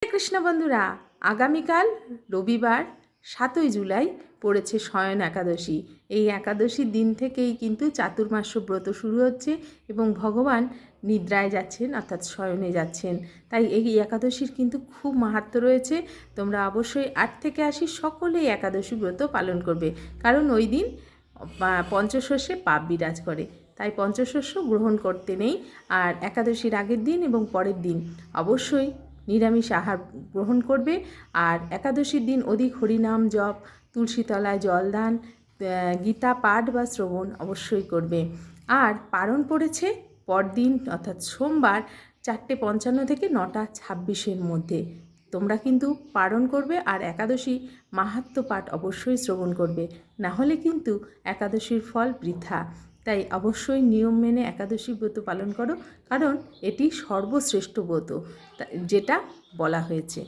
কৃষ্ণ বন্ধুরা, আগামীকাল রবিবার 7ই জুলাই পড়েছে শয়ন একাদশী। এই একাদশীর দিন থেকেই কিন্তু চাতুর্মাস্য ব্রত শুরু হচ্ছে এবং ভগবান নিদ্রায় যাচ্ছেন, অর্থাৎ শয়নে যাচ্ছেন। তাই এই একাদশীর কিন্তু খুব মাহাত্ম্য রয়েছে। তোমরা অবশ্যই 8 থেকে 80 সকলেই একাদশী ব্রত পালন করবে, কারণ ওই দিন পঞ্চশস্যে পাপ বিরাজ করে। তাই পঞ্চশস্য গ্রহণ করতে নেই। আর একাদশীর আগের দিন এবং পরের দিন অবশ্যই নিরামিষ আহার গ্রহণ করবে। আর একাদশীর দিন অধিক হরিনাম জপ, তুলসীতলায় জলদান, গীতা পাঠ বা শ্রবণ অবশ্যই করবে। আর পারণ পড়েছে পরদিন, অর্থাৎ সোমবার 4:55 থেকে 9:26 মধ্যে। তোমরা কিন্তু পারণ করবে আর একাদশী মাহাত্ম্য পাঠ অবশ্যই শ্রবণ করবে, না হলে কিন্তু একাদশীর ফল বৃথা। তাই অবশ্যই নিয়ম মেনে একাদশী ব্রত পালন করো, কারণ এটি সর্বশ্রেষ্ঠ ব্রত যেটা বলা হয়েছে।